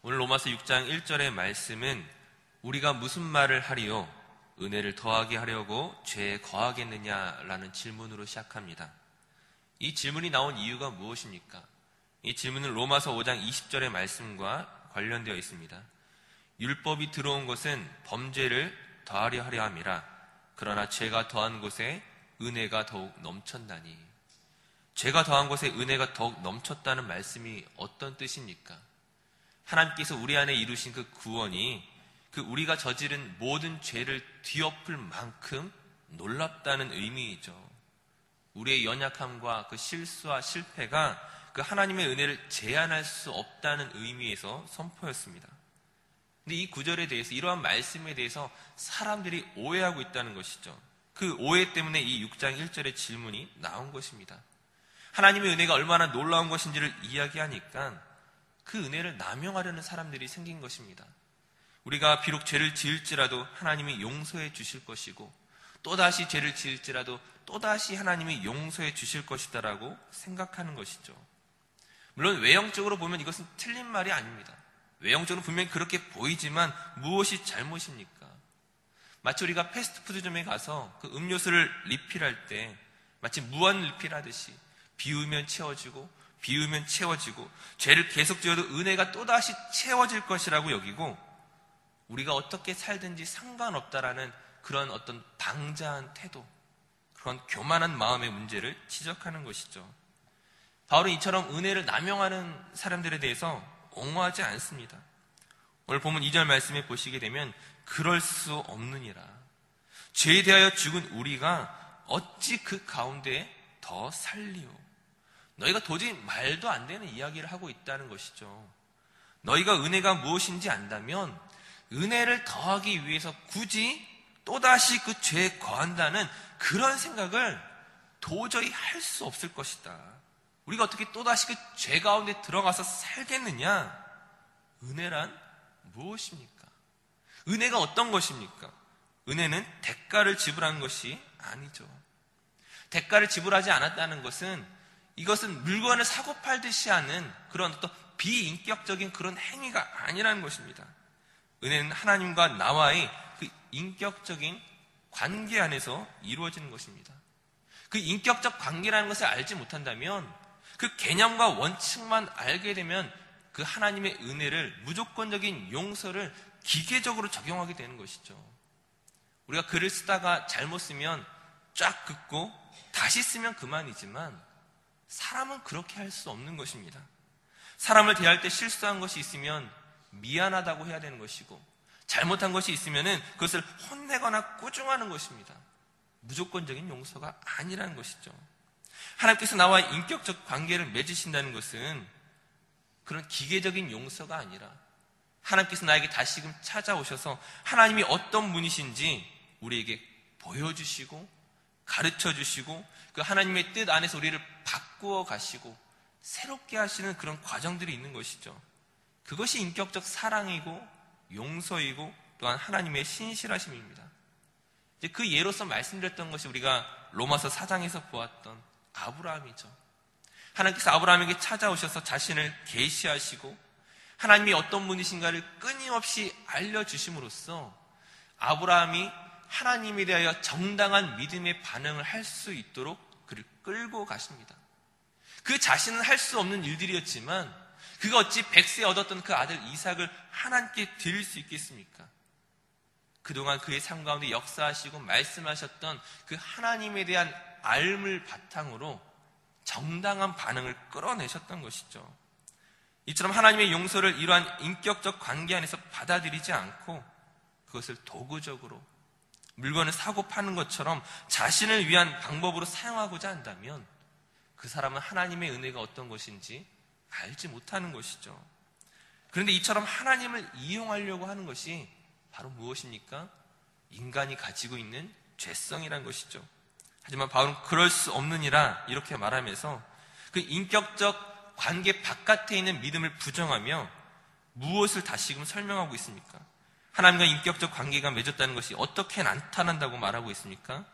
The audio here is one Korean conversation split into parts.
오늘 로마서 6장 1절의 말씀은 우리가 무슨 말을 하리요? 은혜를 더하게 하려고 죄에 거하겠느냐라는 질문으로 시작합니다. 이 질문이 나온 이유가 무엇입니까? 이 질문은 로마서 5장 20절의 말씀과 관련되어 있습니다. 율법이 들어온 것은 범죄를 더하려 하려 함이라. 그러나 죄가 더한 곳에 은혜가 더욱 넘쳤나니. 죄가 더한 곳에 은혜가 더욱 넘쳤다는 말씀이 어떤 뜻입니까? 하나님께서 우리 안에 이루신 그 구원이 그 우리가 저지른 모든 죄를 뒤엎을 만큼 놀랍다는 의미이죠. 우리의 연약함과 그 실수와 실패가 그 하나님의 은혜를 제한할 수 없다는 의미에서 선포였습니다. 근데 이 구절에 대해서, 이러한 말씀에 대해서 사람들이 오해하고 있다는 것이죠. 그 오해 때문에 이 6장 1절의 질문이 나온 것입니다. 하나님의 은혜가 얼마나 놀라운 것인지를 이야기하니까 그 은혜를 남용하려는 사람들이 생긴 것입니다. 우리가 비록 죄를 지을지라도 하나님이 용서해 주실 것이고, 또다시 죄를 지을지라도 또다시 하나님이 용서해 주실 것이다라고 생각하는 것이죠. 물론 외형적으로 보면 이것은 틀린 말이 아닙니다. 외형적으로 분명히 그렇게 보이지만 무엇이 잘못입니까? 마치 우리가 패스트푸드점에 가서 그 음료수를 리필할 때 마치 무한 리필하듯이 비우면 채워지고 비우면 채워지고 죄를 계속 지어도 은혜가 또다시 채워질 것이라고 여기고, 우리가 어떻게 살든지 상관없다라는 그런 어떤 방자한 태도, 그런 교만한 마음의 문제를 지적하는 것이죠. 바울은 이처럼 은혜를 남용하는 사람들에 대해서 옹호하지 않습니다. 오늘 본문 2절 말씀에 보시게 되면 그럴 수 없느니라. 죄에 대하여 죽은 우리가 어찌 그 가운데 더 살리오. 너희가 도저히 말도 안 되는 이야기를 하고 있다는 것이죠. 너희가 은혜가 무엇인지 안다면 은혜를 더하기 위해서 굳이 또다시 그 죄에 거한다는 그런 생각을 도저히 할 수 없을 것이다. 우리가 어떻게 또다시 그 죄 가운데 들어가서 살겠느냐? 은혜란 무엇입니까? 은혜가 어떤 것입니까? 은혜는 대가를 지불한 것이 아니죠. 대가를 지불하지 않았다는 것은, 이것은 물건을 사고 팔듯이 하는 그런 어떤 비인격적인 그런 행위가 아니라는 것입니다. 은혜는 하나님과 나와의 그 인격적인 관계 안에서 이루어지는 것입니다. 그 인격적 관계라는 것을 알지 못한다면, 그 개념과 원칙만 알게 되면 그 하나님의 은혜를, 무조건적인 용서를 기계적으로 적용하게 되는 것이죠. 우리가 글을 쓰다가 잘못 쓰면 쫙 긋고 다시 쓰면 그만이지만 사람은 그렇게 할 수 없는 것입니다. 사람을 대할 때 실수한 것이 있으면 미안하다고 해야 되는 것이고, 잘못한 것이 있으면 그것을 혼내거나 꾸중하는 것입니다. 무조건적인 용서가 아니라는 것이죠. 하나님께서 나와 인격적 관계를 맺으신다는 것은 그런 기계적인 용서가 아니라, 하나님께서 나에게 다시금 찾아오셔서 하나님이 어떤 분이신지 우리에게 보여주시고 가르쳐주시고, 그 하나님의 뜻 안에서 우리를 바꾸어 가시고 새롭게 하시는 그런 과정들이 있는 것이죠. 그것이 인격적 사랑이고 용서이고 또한 하나님의 신실하심입니다. 이제 그 예로서 말씀드렸던 것이 우리가 로마서 4장에서 보았던 아브라함이죠. 하나님께서 아브라함에게 찾아오셔서 자신을 계시하시고 하나님이 어떤 분이신가를 끊임없이 알려주심으로써 아브라함이 하나님에 대하여 정당한 믿음의 반응을 할 수 있도록 그를 끌고 가십니다. 그 자신은 할 수 없는 일들이었지만 그가 어찌 100세에 얻었던 그 아들 이삭을 하나님께 드릴 수 있겠습니까? 그동안 그의 삶 가운데 역사하시고 말씀하셨던 그 하나님에 대한 알을 바탕으로 정당한 반응을 끌어내셨던 것이죠. 이처럼 하나님의 용서를 이러한 인격적 관계 안에서 받아들이지 않고 그것을 도구적으로 물건을 사고 파는 것처럼 자신을 위한 방법으로 사용하고자 한다면 그 사람은 하나님의 은혜가 어떤 것인지 알지 못하는 것이죠. 그런데 이처럼 하나님을 이용하려고 하는 것이 바로 무엇입니까? 인간이 가지고 있는 죄성이란 것이죠. 하지만 바울은 그럴 수 없느니라 이렇게 말하면서 그 인격적 관계 바깥에 있는 믿음을 부정하며 무엇을 다시금 설명하고 있습니까? 하나님과 인격적 관계가 맺었다는 것이 어떻게 나타난다고 말하고 있습니까?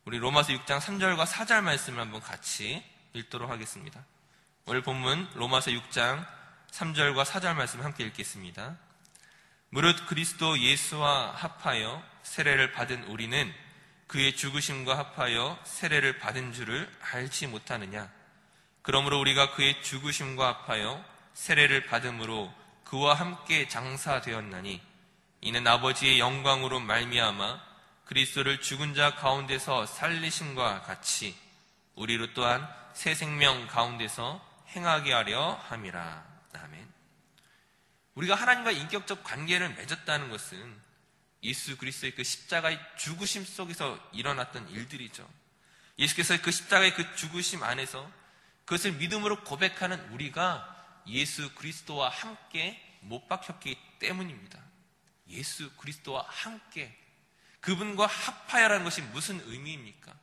우리 로마서 6장 3절과 4절 말씀을 한번 같이 읽도록 하겠습니다. 오늘 본문 로마서 6장 3절과 4절 말씀 함께 읽겠습니다. 무릇 그리스도 예수와 합하여 세례를 받은 우리는 그의 죽으심과 합하여 세례를 받은 줄을 알지 못하느냐? 그러므로 우리가 그의 죽으심과 합하여 세례를 받음으로 그와 함께 장사되었나니 이는 아버지의 영광으로 말미암아 그리스도를 죽은 자 가운데서 살리심과 같이 우리로 또한 새 생명 가운데서 행하게 하려 함이라. 아멘. 우리가 하나님과 인격적 관계를 맺었다는 것은 예수 그리스도의 그 십자가의 죽으심 속에서 일어났던 일들이죠. 예수께서의 그 십자가의 그 죽으심 안에서 그것을 믿음으로 고백하는 우리가 예수 그리스도와 함께 못 박혔기 때문입니다. 예수 그리스도와 함께 그분과 합하여라는 것이 무슨 의미입니까?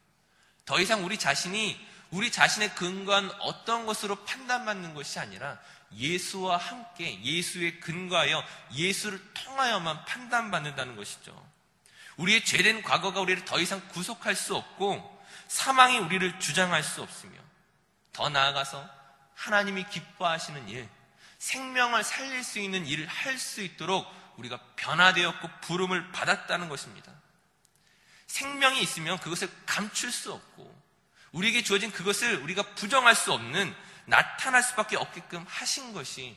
더 이상 우리 자신의 근거한 어떤 것으로 판단받는 것이 아니라 예수와 함께 예수의 근거하여 예수를 통하여만 판단받는다는 것이죠. 우리의 죄된 과거가 우리를 더 이상 구속할 수 없고 사망이 우리를 주장할 수 없으며 더 나아가서 하나님이 기뻐하시는 일, 생명을 살릴 수 있는 일을 할 수 있도록 우리가 변화되었고 부름을 받았다는 것입니다. 생명이 있으면 그것을 감출 수 없고 우리에게 주어진 그것을 우리가 부정할 수 없는 나타날 수밖에 없게끔 하신 것이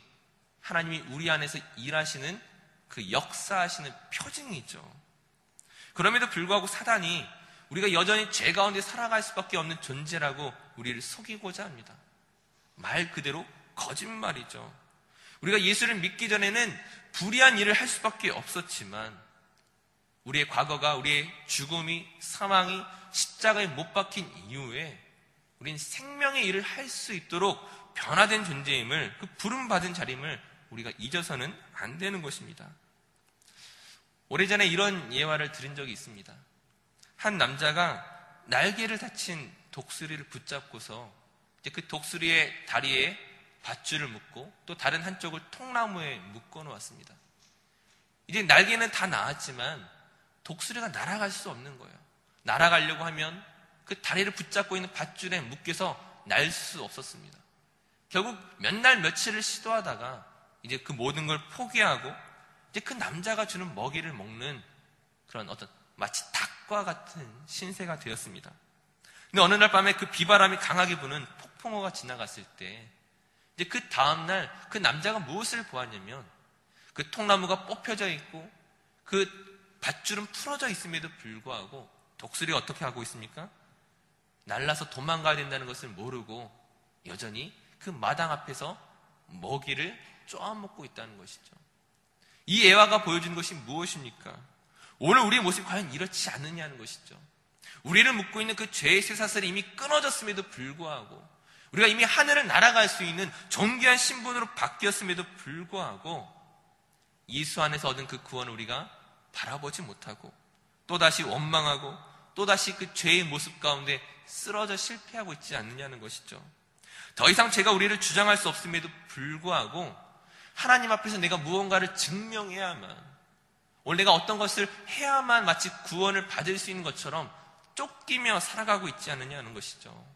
하나님이 우리 안에서 일하시는 그 역사하시는 표징이죠. 그럼에도 불구하고 사단이 우리가 여전히 죄 가운데 살아갈 수밖에 없는 존재라고 우리를 속이고자 합니다. 말 그대로 거짓말이죠. 우리가 예수를 믿기 전에는 불의한 일을 할 수밖에 없었지만 우리의 과거가 우리의 죽음이 사망이 십자가에 못 박힌 이후에 우리는 생명의 일을 할 수 있도록 변화된 존재임을 그 부름받은 자림을 우리가 잊어서는 안 되는 것입니다. 오래전에 이런 예화를 들은 적이 있습니다. 한 남자가 날개를 다친 독수리를 붙잡고서 이제 그 독수리의 다리에 밧줄을 묶고 또 다른 한쪽을 통나무에 묶어 놓았습니다. 이제 날개는 다 나았지만 독수리가 날아갈 수 없는 거예요. 날아가려고 하면 그 다리를 붙잡고 있는 밧줄에 묶여서 날 수 없었습니다. 결국 몇 날 며칠을 시도하다가 이제 그 모든 걸 포기하고 이제 그 남자가 주는 먹이를 먹는 그런 어떤 마치 닭과 같은 신세가 되었습니다. 근데 어느 날 밤에 그 비바람이 강하게 부는 폭풍우가 지나갔을 때 이제 그 다음날 그 남자가 무엇을 보았냐면 그 통나무가 뽑혀져 있고 그 밧줄은 풀어져 있음에도 불구하고 독수리가 어떻게 하고 있습니까? 날라서 도망가야 된다는 것을 모르고 여전히 그 마당 앞에서 먹이를 쪼아먹고 있다는 것이죠. 이 예화가 보여주는 것이 무엇입니까? 오늘 우리의 모습이 과연 이렇지 않느냐는 것이죠. 우리를 묶고 있는 그 죄의 쇠사슬이 이미 끊어졌음에도 불구하고 우리가 이미 하늘을 날아갈 수 있는 존귀한 신분으로 바뀌었음에도 불구하고 예수 안에서 얻은 그 구원을 우리가 바라보지 못하고 또다시 원망하고 또다시 그 죄의 모습 가운데 쓰러져 실패하고 있지 않느냐는 것이죠. 더 이상 죄가 우리를 주장할 수 없음에도 불구하고 하나님 앞에서 내가 무언가를 증명해야만 오늘 내가 어떤 것을 해야만 마치 구원을 받을 수 있는 것처럼 쫓기며 살아가고 있지 않느냐는 것이죠.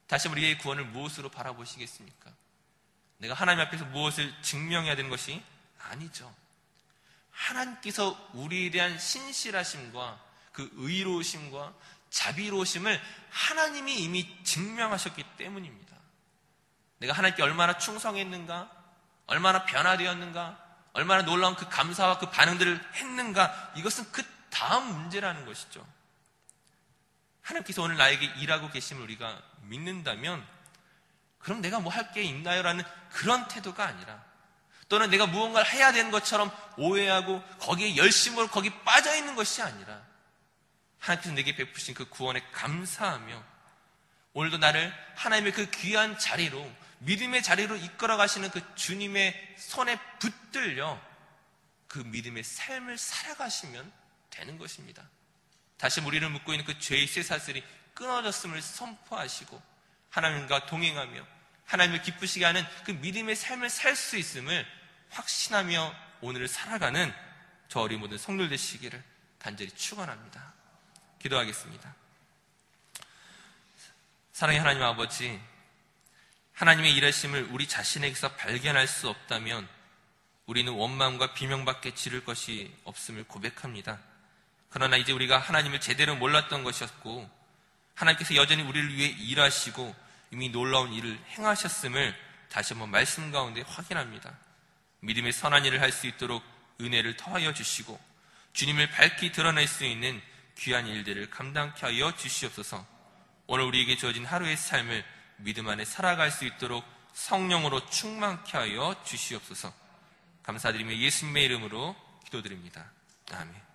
다시 우리의 구원을 무엇으로 바라보시겠습니까? 내가 하나님 앞에서 무엇을 증명해야 되는 것이 아니죠. 하나님께서 우리에 대한 신실하심과 그 의로우심과 자비로우심을 하나님이 이미 증명하셨기 때문입니다. 내가 하나님께 얼마나 충성했는가, 얼마나 변화되었는가, 얼마나 놀라운 그 감사와 그 반응들을 했는가, 이것은 그 다음 문제라는 것이죠. 하나님께서 오늘 나에게 일하고 계심을 우리가 믿는다면 그럼 내가 뭐 할 게 있나요? 라는 그런 태도가 아니라 또는 내가 무언가를 해야 되는 것처럼 오해하고 거기에 열심으로 거기 빠져있는 것이 아니라 하나님께서 내게 베푸신 그 구원에 감사하며 오늘도 나를 하나님의 그 귀한 자리로 믿음의 자리로 이끌어 가시는 그 주님의 손에 붙들려 그 믿음의 삶을 살아가시면 되는 것입니다. 다시 우리를 묶고 있는 그 죄의 쇠사슬이 끊어졌음을 선포하시고 하나님과 동행하며 하나님을 기쁘시게 하는 그 믿음의 삶을 살 수 있음을 확신하며 오늘을 살아가는 저 어린 모든 성도들 되시기를 간절히 축원합니다. 기도하겠습니다. 사랑의 하나님 아버지, 하나님의 일하심을 우리 자신에게서 발견할 수 없다면 우리는 원망과 비명밖에 지를 것이 없음을 고백합니다. 그러나 이제 우리가 하나님을 제대로 몰랐던 것이었고 하나님께서 여전히 우리를 위해 일하시고 이미 놀라운 일을 행하셨음을 다시 한번 말씀 가운데 확인합니다. 믿음의 선한 일을 할 수 있도록 은혜를 더하여 주시고 주님을 밝히 드러낼 수 있는 귀한 일들을 감당케 하여 주시옵소서. 오늘 우리에게 주어진 하루의 삶을 믿음 안에 살아갈 수 있도록 성령으로 충만케 하여 주시옵소서. 감사드리며 예수님의 이름으로 기도드립니다. 아멘.